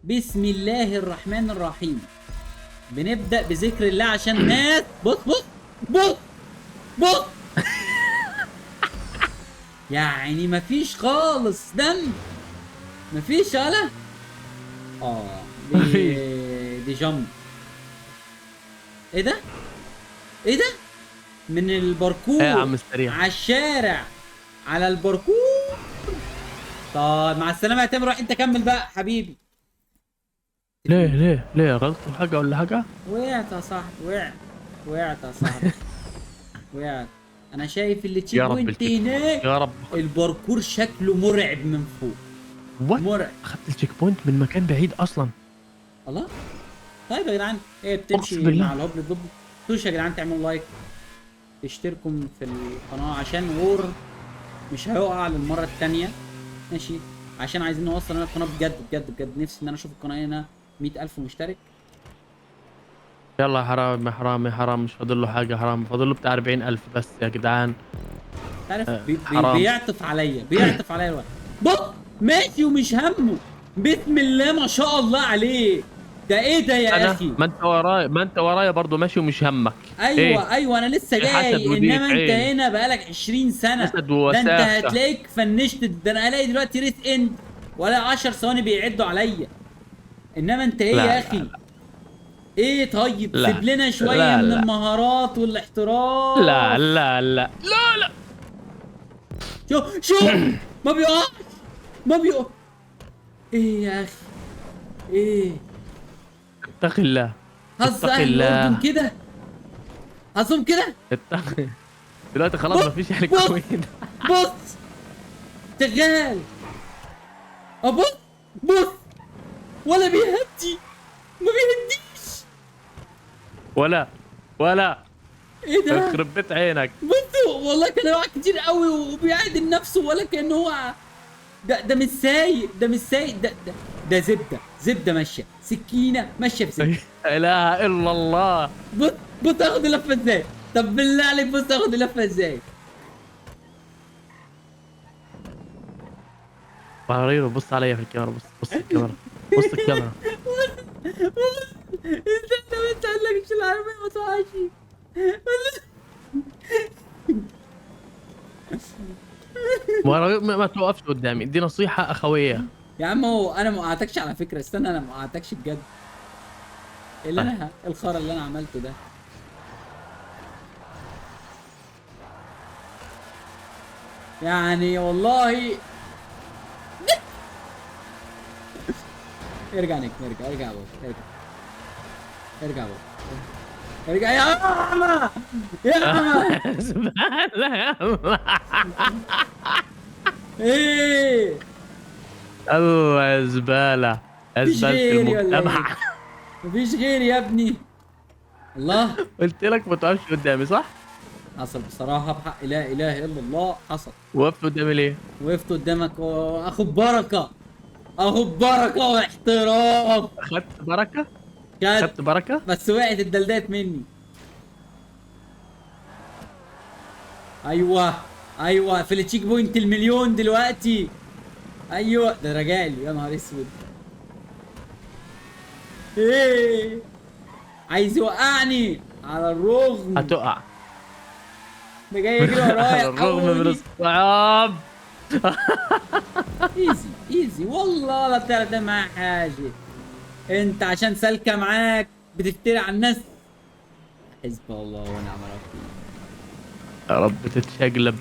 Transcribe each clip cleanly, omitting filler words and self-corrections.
بسم الله الرحمن الرحيم. بنبدأ بذكر الله عشان الناس. بص بص بص بص. يعني مفيش خالص دم، مفيش ولا مفيش. دي جامب. ايه ده؟ ايه ده؟ من ايه يا الباركور عم السريع؟ على الشارع، على الباركور. طيب مع السلامة يا تامر، روح انت كمل بقى حبيبي. ليه غلط حاجة ولا حاجة؟ وقعت يا صاحبي، وقعت يا صاحبي، وقعت. انا شايف اللي تشيك يا رب بوينت التشيك بوينت، هناك. يا رب. الباركور شكله مرعب من فوق، وات؟ مرعب. اخدت التشيك بوينت من مكان بعيد اصلا. الله. طيب يا جدعان، ايه اقسم بتمشي بالله. مع الهبل الدب؟ توش يا جدعان تعملوا لايك، تشتركوا في القناة عشان وور مش هيقع للمرة التانية. ماشي، عشان عايزين نوصل هنا القناة بجد بجد بجد. نفسي ان انا اشوف القناة هنا 100,000 مشترك. يلا يا حرام يا حرام يا حرام، مش فاضل له حاجة، حرام فاضل له بتاع 40,000 بس يا جدعان. عارف حرام. بيعطف عليا، بيعطف عليا الوقت. بص، ماشي ومش همه. بسم الله ما شاء الله عليه. ده ايه ده يا انا اخي؟ ما انت ورايا برضه ماشي ومش همك. ايه؟ ايوه ايوه، انا لسه في حسد جاي، وضيق انما انت عين. هنا بقالك 20 سنه. حسد ده انت ووساخة. هتلاقيك فنشت. ده انا الاقي دلوقتي ريت اند ولا 10 ثواني بيعدوا عليا. انما انت ايه لا يا لا اخي؟ لا ايه طيب، سيب لا لنا شويه لا من لا المهارات لا والاحتراف. لا لا لا لا. شوف شوف، ما بيقعش، ما بيقع. ايه يا اخي؟ ايه؟ اتق الله. حظ اتق اهل الاردن الله. كده، حظهم كده. اتق. دلوقتي خلاص بص مفيش يعني بص كوين. بص، شغال. ابص، بص، ولا بيهدي، ما بيهديش. ولا ايه ده؟ يخرب بيت عينك. بصوا والله كان هيقع كتير قوي وبيعدل نفسه، ولا كان هو. ده مش سايق، ده مش سايق، ده زبده، زبده ماشيه، سكينه ماشيه في لا زبده. اله الا الله. بص بص، اخد اللفه ازاي؟ طب بالله عليك بص، اخد اللفه ازاي؟ بهريرو بص عليا في الكاميرا، بص الكاميرا. بص الكاميرا. استنى بس اقول لك، مش العربيه ما تقعش. ما توقفش قدامي، دي نصيحة أخوية. يا عم هو انا ما وقعتكش على فكره، استنى، انا ما وقعتكش بجد. اللي طيب. انا الخرا اللي انا عملته ده. يعني والله. ارجع نجم، ارجع بابا، ارجع بابا، ارجع يا عم، يا عم. زبالة يلا. ايه؟ الله يا زبالة. يا مفيش زبالة غيري ولا ايه؟ المجتمع. مفيش غيري يا ابني. الله. قلت لك ما توقفش قدامي صح؟ حصل بصراحة، بحق لا اله الا الله حصل. وقفت قدامي ليه؟ وقفت قدامك واخد بركة، اخد بركة واحترام. أخدت بركة؟ كانت، أخدت بركة؟ بس وقعت الدلدات مني. ايوه ايوه، في التشيك بوينت المليون دلوقتي. ايوه، ده رجالي يا نهار اسود. ايه؟ عايز يوقعني على الرغم. هتقع. ده جاي يجري ورايا على الرغم من الحقوني. الصعاب. ايزي ايزي والله، لا بتعرف تعمل معايا حاجه. انت عشان سالكه معاك بتفتري على الناس. حسبي الله ونعم الوكيل. يا رب تتشقلب.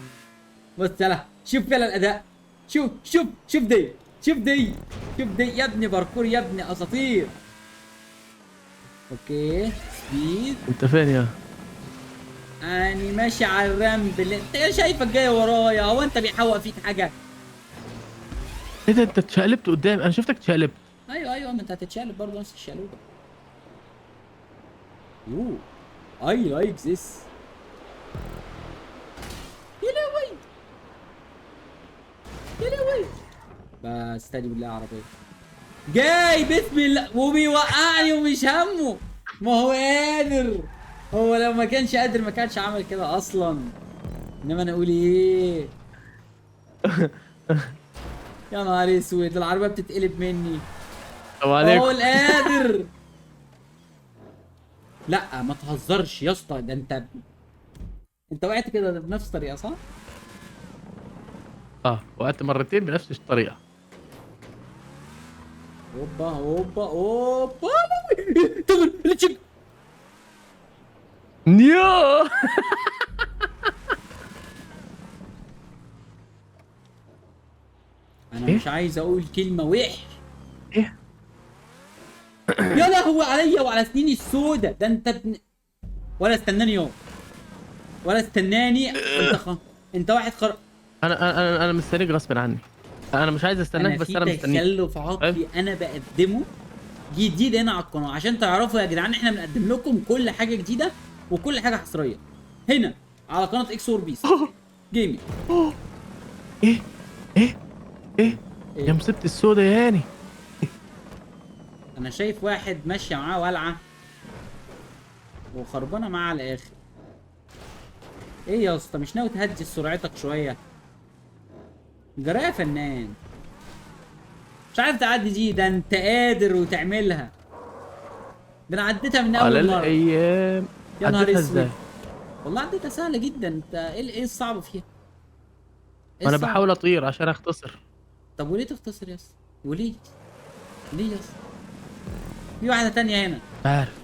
بص يلا، شوف يلا الاداء. شوف دي، شوف دي، شوف دي يا ابني، باركور يا ابني، اساطير. اوكي، سبيد. أنت فين يا؟ اني ماشي على الرمب اللي انت شايفك جاي ورايا. هو انت بيحوق فيك حاجه؟ إيه ده؟ أنت اتشقلبت قدامي، أنا شفتك اتشقلبت. ايوه ايوه، ما انت هتتشقلب برضه نفس الشقلوبه. يو، اي لايك ذس. يا لهوي، يا لهوي. بس استهدي بالله عربيه. جاي بسم الله وبيوقعني ومش همه. ما هو قادر. هو لو ما كانش قادر ما كانش عمل كده اصلا. انما انا اقول ايه؟ يا نهار اسود، العربيه بتتقلب مني. السلام اهو عليكم. القادر. لا ما تهزرش يا اسطى، ده انت وقعت كده بنفس الطريقه صح؟ وقعت مرتين بنفس الطريقه. هوبا هوبا هوبا. تمر التشيك. نيو. انا إيه؟ مش عايز اقول كلمه وحش. ايه يا لهوي عليا وعلى سنيني السودة، ده انت ولا استناني يوم، ولا استناني. انت واحد انا مستنيك غصب عني. انا مش عايز استناك انا بس في انا مستنيك. تخلف فاهم؟ عقلي انا بقدمه جديد هنا على القناه، عشان تعرفوا يا جدعان احنا بنقدم لكم كل حاجه جديده وكل حاجه حصريه هنا على قناه اكس اور بيس جيمنج. ايه ايه ايه إيه؟ يا مصيبتي السودة يا هاني. انا شايف واحد ماشيه معاه ولعه وخربانه معاه على الاخر. ايه يا اسطى مش ناوي تهدي سرعتك شويه؟ جرى يا فنان، مش عارف تعدي دي، ده انت قادر وتعملها. ده انا عديتها من على اول مره. الايام. يا نهار عديتها اسود، ازاي؟ والله عديتها سهله جدا. انت ايه الصعب فيها؟ ايه وانا الصعب؟ بحاول اطير عشان اختصر. طب وليه تختصر يا اسطى؟ وليه؟ ليه يا اسطى؟ في واحده تانية هنا. عارف.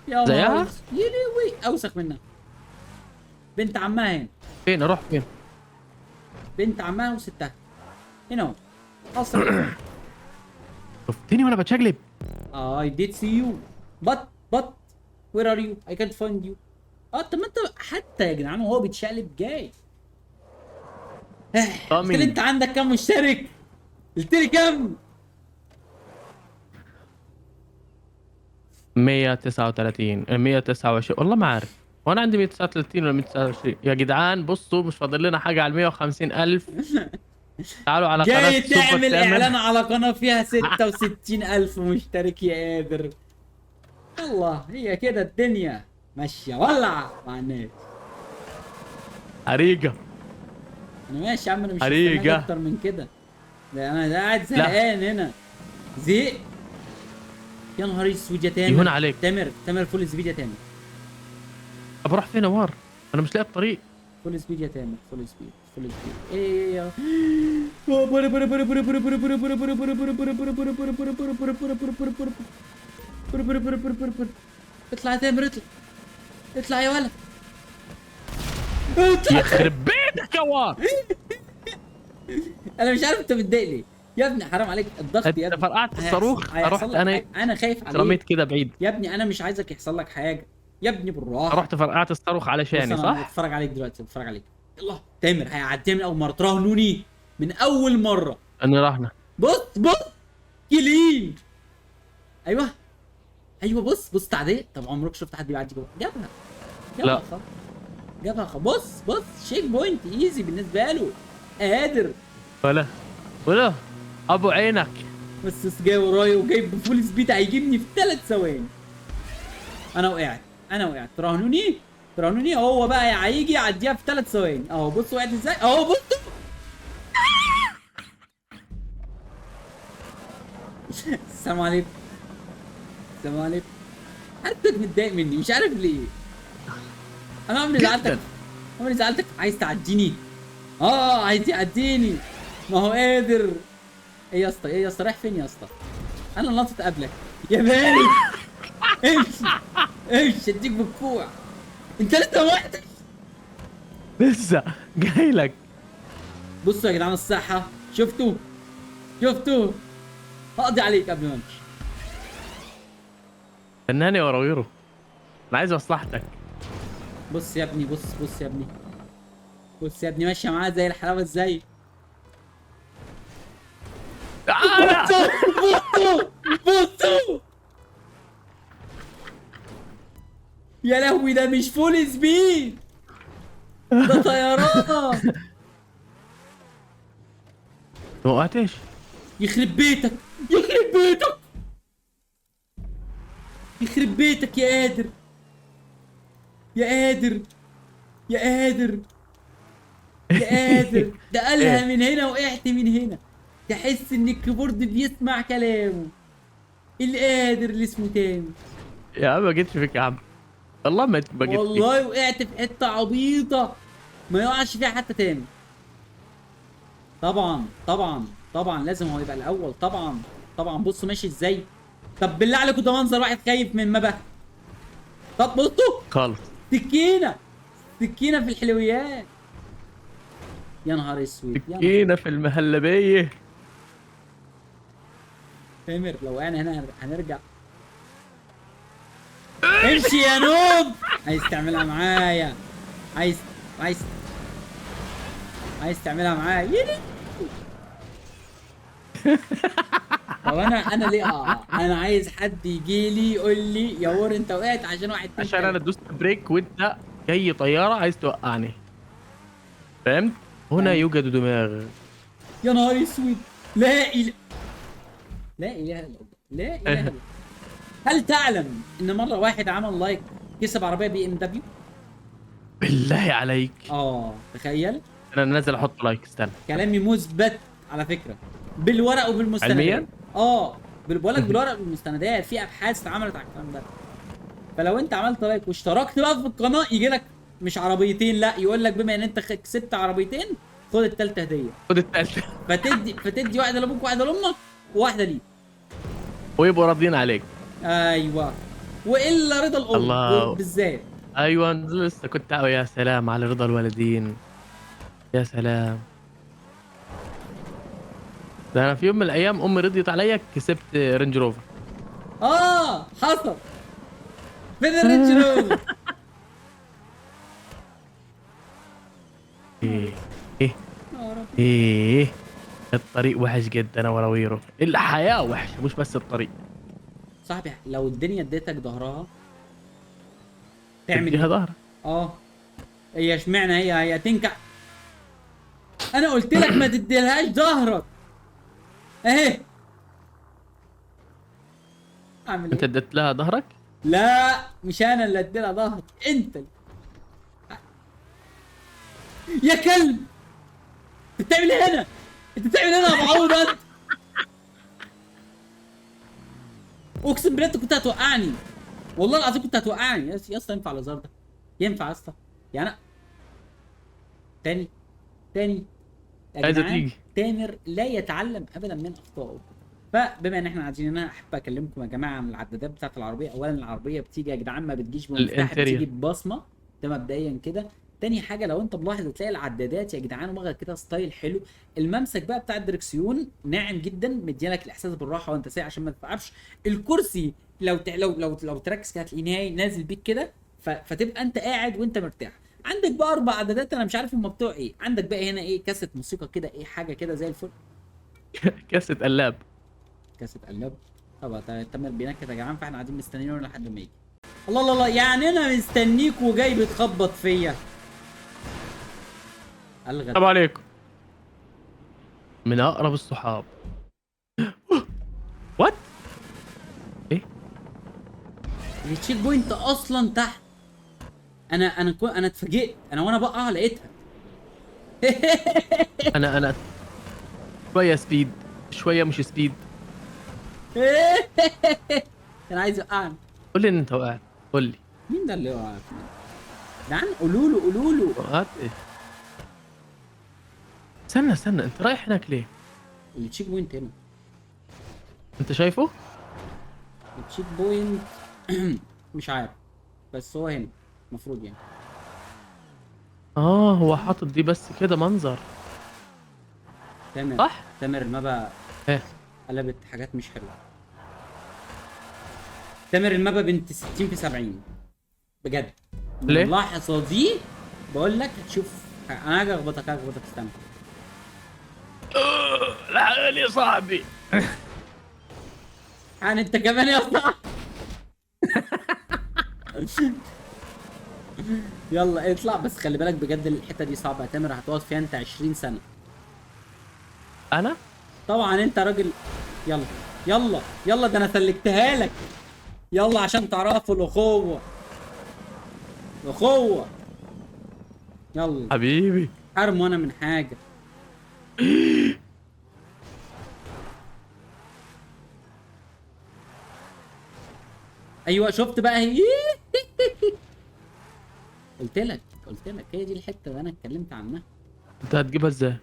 يا نهار زيها؟ اسود، يا لهوي اوسخ منها. بنت عمها هنا، فين اروح فين؟ بنت عمها وستها هنا اهو. اصلا شفتني وانا بتشقلب. I did see you but where are you? I can't find you. طب ما انت حتى يا جدعان وهو بيتشقلب جاي. قلت لي انت عندك كام مشترك؟ قلت لي كام؟ 139 129 والله ما عارف. وانا عندي 139 ولا 129 يا جدعان. بصوا مش فاضل لنا حاجه على 150 الف. تعالوا على قناه جاي سوبر تعمل تامر. اعلان على قناة فيها 66,000 مشترك يا قادر. الله هي كده الدنيا ماشية ولع مع الناس. حريقه. انا ماشي يا عم، انا مش هستناك حريقة. اكتر من كده. ده انا قاعد زهقان هنا، زهقت. يا نهار اسود يا يهون تامر. عليك. تامر فول سبيد يا تامر. طب اروح فين يا مار؟ انا مش لاقي الطريق. فول سبيد يا تامر، فول سبيد فول سبيد. ايه اطلع يا تامر اطلع، اطلع يا ولد. اطلع. يخرب بيتك يا وار. انا مش عارف انت متضايق ليه يا ابني، حرام عليك الضغط يا انت ابني. فرقعت الصاروخ. رحت هيحصل لك انا حاجة. انا خايف عليك رميت كده بعيد. يا ابني، انا مش عايزك يحصل لك حاجه يا ابني، بالراحه. رحت فرقعت الصاروخ بص علشاني انا صح؟ بتفرج عليك دلوقتي، بتفرج عليك. يلا تامر هيعديها من اول مره، تراهنوني من اول مره. اني رحنا. بص كلين. ايوه ايوه، بص تعديه. طب عمرك شفت حد بيعدي جوه؟ جابها لا. خلاص، جابها خلاص. بص شيك بوينت ايزي بالنسبه له، قادر. ولا ابو عينك. بس جاي ورايا وجايب بفول سبيد، هيجيبني في 3 ثواني. انا وقعت تراهنوني. هو بقى هيجي يعديها في 3 ثواني اهو. بص وقعت ازاي اهو، بص. السلام عليكم. السلام عليكم. حتى متضايق مني مش عارف ليه. انا عمري زعلتك عايز تعديني. عايز يعديني. ما هو قادر. ايه يا اسطى رايح فين يا اسطى؟ انا نطت قبلك يا بارد. امشي اديك بالكوع. انت لسه وحدك. لسه جاي لك. بصوا يا جدعان الصحة، شفتوا هقضي عليك قبل ما امشي. فناني وراويره. انا عايز مصلحتك. بص يا ابني، بص يا ابني ماشية معاه زي الحلاوة ازاي. تعالى. بصوا يا لهوي، ده مش فول سبيد، ده طيران. ما وقعتش. يخرب بيتك يا قادر. ده قالها من هنا وقعت من هنا. تحس ان الكيبورد بيسمع كلامه. القادر اللي اسمه تامر. يا عم ما جيتش فيك يا عم، والله ما جيت فيك. والله وقعت في حته عبيطه ما يقعش فيها حتى تاني. طبعا طبعا طبعا لازم هو يبقى الاول طبعا. طبعا بصوا ماشي ازاي. طب بالله عليكم ده منظر واحد خايف من مبا. طب بصوا خالص. سكينه. سكينه في الحلويات. يا نهار اسود يا نهار. سكينة في المهلبية. تامر لو وقعنا هنا هنرجع. امشي يا نوب. عايز تعملها معايا. عايز عايز عايز تعملها معايا يلي. طب انا ليه انا عايز حد يجي لي يقول لي يا ور انت وقعت عشان واحد اتنين عشان انا تلاته. دوست بريك وانت جاي طيارة عايز توقعني، فهمت؟ هنا يعني يوجد دماغ. يا نهار اسود. لا اله لا اله الا الله. لا اله الا الله. هل تعلم ان مره واحد عمل لايك كسب عربيه بي ام دبليو؟ بالله عليك. تخيل. انا نازل احط لايك، استنى. كلامي مثبت على فكره بالورق وبالمستندات. علميا. بقول لك بالورق والمستندات في ابحاث اتعملت على الكلام ده. فلو انت عملت لايك واشتركت بقى في القناه يجي لك مش عربيتين، لا يقول لك بما ان انت كسبت عربيتين خد التالتة هديه. خد التالتة. فتدي واحده لابوك واحده لامك وواحده ليك. ويبقوا راضيين عليك. ايوه. والا رضا الام الله. بالذات. ايوه لسه كنت يا سلام على رضا الوالدين. يا سلام. ده انا في يوم من الايام امي رضيت عليا كسبت رينج روفر. حصل. فين الريتش روفر؟ ايه ايه يا رب. ايه. الطريق وحش جدا يا وراويرو، الحياة وحشة مش بس الطريق. صاحبي لو الدنيا اديتك ظهرها تعمل اديها ايه؟ ظهرك. اه هي اشمعنى هي تنكع. انا قلت لك ما تديلهاش ظهرك اهي. اعمل انت ايه؟ اديت لها ظهرك. لا مش انا اللي اديلها ظهرك انت يا كلب. انت بتعمل ايه هنا؟ انت بتعمل ايه هنا يا معوض انت؟ اقسم بالله انت كنت هتوقعني. والله العظيم كنت هتوقعني يا اسطى. ينفع الهزار ده؟ ينفع يا اسطى؟ يعني تاني تاني يا عايزة جدعان. تيجي. تامر لا يتعلم ابدا من اخطائه. فبما ان احنا عايزين، انا احب اكلمكم يا جماعه عن العدادات بتاعت العربيه. اولا العربيه بتيجي يا جدعان ما بتجيش بمفتاح، بتيجي الانتريور. ببصمه. ده مبدئيا كده. تاني حاجه لو انت ملاحظ هتلاقي العدادات يا جدعان واخده كده ستايل حلو. الممسك بقى بتاع الدركسيون ناعم جدا مديلك الاحساس بالراحه وانت سايق عشان ما تتعبش. الكرسي لو تركز كده هتلاقيه نهاي نازل بيك كده. فتبقى انت قاعد وانت مرتاح. عندك بقى 4 عدادات انا مش عارف هم بتوع ايه. عندك بقى هنا ايه كاسه موسيقى كده ايه حاجه كده زي الفل. كاسة قلاب. كاسة قلاب. طبعا تامر بينكت يا جدعان فاحنا قاعدين مستنيين لحد ما يجي. الله الله الله يعني انا مستنيك وجاي بتخبط فيا. الغد. السلام عليكم. من اقرب الصحاب. وات. ايه. التشيك بوينت اصلا تحت. انا اتفاجئت انا وانا بقع لقيتها. انا شوية سبيد شوية مش سبيد. كان عايز يوقعني. قول لي ان انت وقعت، قول لي. مين ده اللي وقع؟ جدعان قولوا له قولوا له. وقعت ايه؟ استنى انت رايح هناك ليه؟ التشيك بوينت هنا. انت شايفه؟ التشيك بوينت. مش عارف. بس هو هنا المفروض يعني. هو حاطط دي بس كده منظر. تامر. صح؟ تامر المابا ايه. قلبت حاجات مش حلوه. تامر المابا بنت 60 في 70 بجد. من ليه؟ اللحظه دي بقول لك هتشوف. انا هاجي اخبطك استنى. لا يا صاحبي. يعني انت كمان يا صاحبي. يلا اطلع بس خلي بالك بجد الحته دي صعبه يا تامر هتقعد فيها انت 20 سنه. انا طبعا انت راجل. يلا يلا يلا ده انا سلكتها لك. يلا عشان تعرفوا الاخوه. الاخوه. يلا. حبيبي. حرم وانا من حاجه. ايوه شفت بقى هي. قلت لك هي دي الحته اللي انا اتكلمت عنها. انت هتجيبها ازاي؟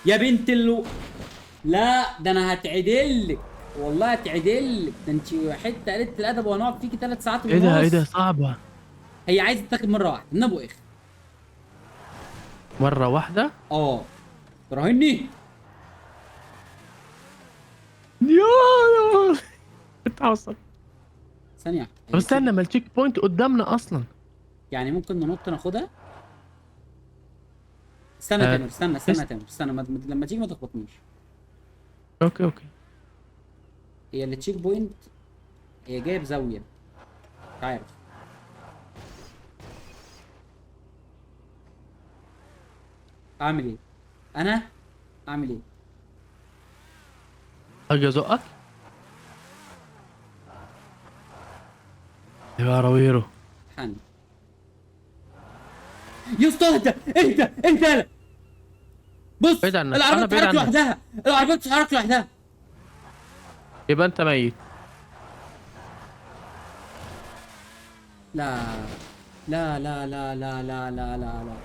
يا بنت لا ده انا هتعدلك، والله هتعدلك، ده انت حته قلة الادب وهنقعد فيكي 3 ساعات ايه ده، ايه ده، ونص. صعبة. هي عايزه تتاخد مره واحده من ابو اخر. مرة واحدة؟ اه راهني. يا كنت هوصل. ثانيه واحدة. طب استنى، ما التشيك بوينت قدامنا اصلا. يعني ممكن ننط ناخدها. استنى آه. تامر، استنى تامر، استنى لما تيجي ما تخبطنيش. اوكي اوكي. هي التشيك بوينت هي جايه بزاويه، مش عارف. اعمل ايه؟ انا اعمل ايه؟ اجي ازقك يا راويرو. حن يا اسطى اهدى اهدى اهدى. بص بعيد عنك، العربيه انا بعيد بتتحرك عنك. لوحدها، العربيه بتتحرك لوحدها. يبقى انت ميت. لا لا لا لا لا لا لا لا لا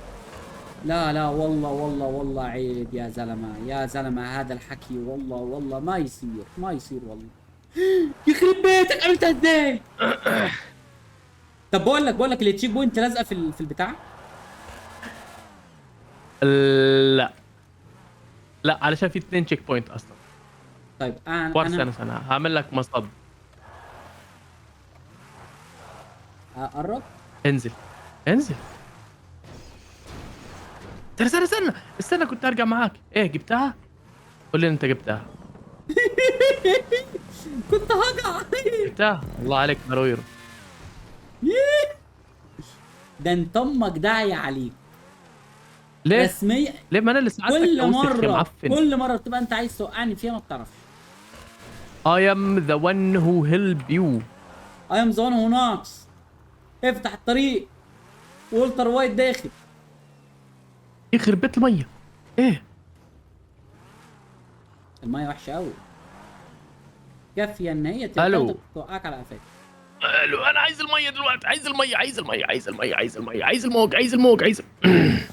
لا لا والله والله والله عيب يا زلمه يا زلمه، هذا الحكي والله والله ما يصير ما يصير والله. يخرب بيتك عملتها ازاي؟ طب بقول لك التشيك بوينت لازقه في البتاع. لا لا، علشان في 2 تشيك بوينت اصلا. طيب انا ور انا سنة هعمل لك مصطد. اقرب. انزل انزل. استنى كنت ارجع معاك. ايه جبتها؟ قول لي انت جبتها. كنت هقع. جبتها، الله عليك يا راويرو. ده انت امك داعيه عليك ليه؟ رسميا. ليه؟ ما انا اللي ساعدتك يا كل وسخ يا مره معفن. كل مره بتبقى انت عايز توقعني فيها ما بتعرفش. I am the one who help you. اي ام ذا ون هو ناقص. افتح الطريق. والتر وايت داخل. يخرب بيت المية. ايه؟ الميه وحشه قوي، كافيه ان هي الو. تاخدك توقعك على قفاك. الو، انا عايز المية دلوقتي، عايز المية، عايز المية، عايز المية، عايز المية، عايز الموج، عايز الموج، عايز.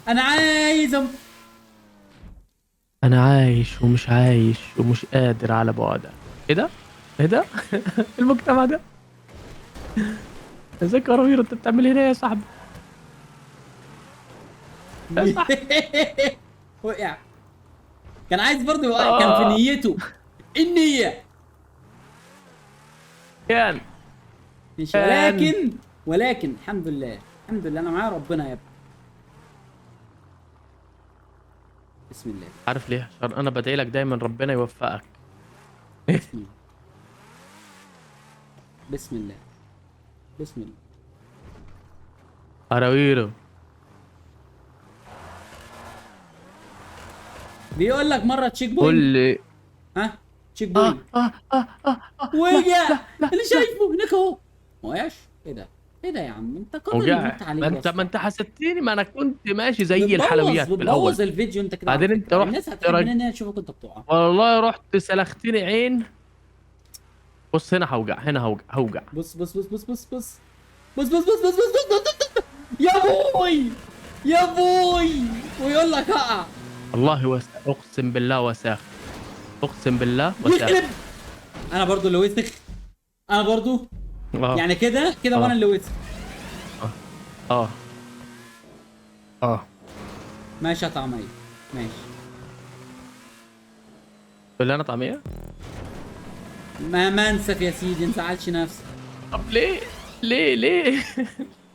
انا عايز انا عايش ومش عايش ومش قادر على بعدك. ايه ده؟ ايه ده؟ المجتمع ده. ازيك يا راويرو، انت بتعمل هنا يا صاحبي؟ يا صاحبي. وقع. كان عايز برضه يوقع، كان في آه. نيته النيه. كان ماشي كان ولكن الحمد لله الحمد لله انا معايا ربنا يا ابني. بسم الله. عارف ليه؟ عشان انا بدعي لك دايما ربنا يوفقك. بسم الله بسم الله بسم الله. راويرو. بيقول لك مره تشيك قول بوينت. لي. ها تشيك بوينت. وقع. اللي شايفه هناك اهو ما وقعش. ايه ده؟ ايه ده يا عم؟ انت قدر وقع. يموت عليك ما يا انت اسطى. ما انت حسدتني، ما انا كنت ماشي زي الحلويات في الاول. بتبوظ الفيديو انت كده على بعدين انت فكرة. رحت الناس هتحب ان هي تشوفك انت بتقع. والله رحت سلختني عين. بص هنا هوجع، هنا هوجع. بص بص بص بص بص بص بص بص بص بص بص بص بص. يا بوي يا بوي. ويقول لك هقع. والله اقسم بالله وساخ. اقسم بالله وساخ. يخرب. انا برضو اللي وسخ. انا برضو. اه يعني كده كده وانا اللي وسخ. اه اه. ماشي يا طعمية ماشي. تقول لي انا طعميه؟ ما انسف يا سيدي، ما تزعلش نفسك. طب ليه؟ ليه؟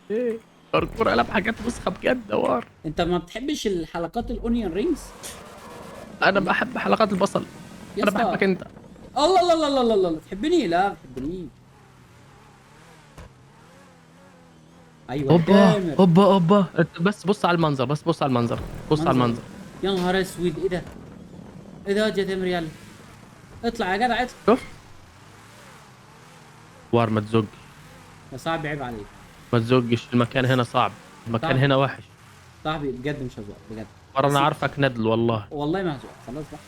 ليه؟ باركور قلب حاجات وسخه بجد دوار. انت ما بتحبش الحلقات الاونيون رينجز؟ انا بحب حلقات البصل. يا انا اسطى. بحبك انت. الله الله الله الله الله. تحبني؟ لا ما تحبنيش. ايوه اوبا تامر. اوبا. انت بس بص على المنظر، بص على المنظر، بص على المنظر. يا نهار اسود. ايه ده؟ ايه ده يا تامر؟ يلا اطلع يا جدع اطلع. شوف. وار ما تزق. يا صاحبي عيب عليك. ما تزقش، المكان هنا صعب، المكان صعب. هنا وحش. صاحبي بجد مش هزوق بجد. ورا انا بس- عارفك ندل والله. والله ما هزوق خلاص بقى.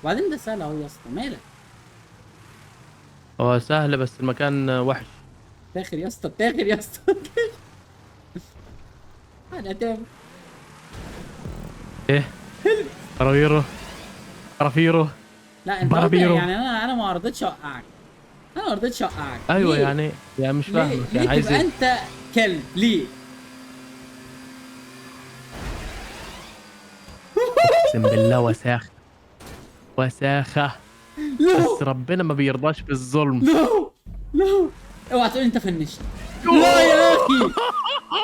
وبعدين ده سهل اهو يا اسطى، مالك؟ هو سهل بس المكان وحش. تاخر يا اسطى، تاخر يا اسطى. انا تاخر. ايه فرافيرو فرافيرو لا انت قلت برابيرو. يعني انا ما رضيتش اوقعك. انا ما رضيتش اوقعك. ايوه ليه؟ يعني مش ليه فاهمك، ليه يعني عايز تبقى ايه؟ انت كلب ليه؟ اقسم بالله وساخ، وساخة. بس لا ربنا ما بيرضاش بالظلم. لا لا، اوعى تقول انت فنشت. لا يا اخي،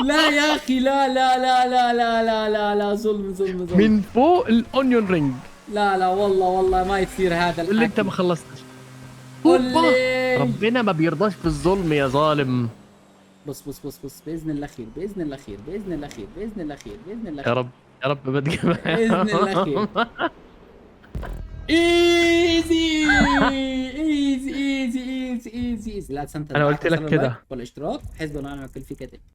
لا يا اخي، لا لا لا لا لا لا لا لا، ظلم ظلم ظلم. من فوق الاونيون رينج. لا لا والله والله ما يصير هذا واللي انت الحكي. ما خلصتش. قول هوبا. لي. ربنا ما بيرضاش بالظلم يا ظالم. بص بص بص بص، باذن الله خير، باذن الله خير، باذن الله خير، باذن الله خير، باذن الله يا خير، رب، يا رب ما تجيبها. باذن الله خير. ايزي ايزي ايزي ايزي ايزي ايزي. لا تنسى انا الدعم قلت لك واللايك كده. والاشتراك. حسبنا ونعم الوكيل فيك يا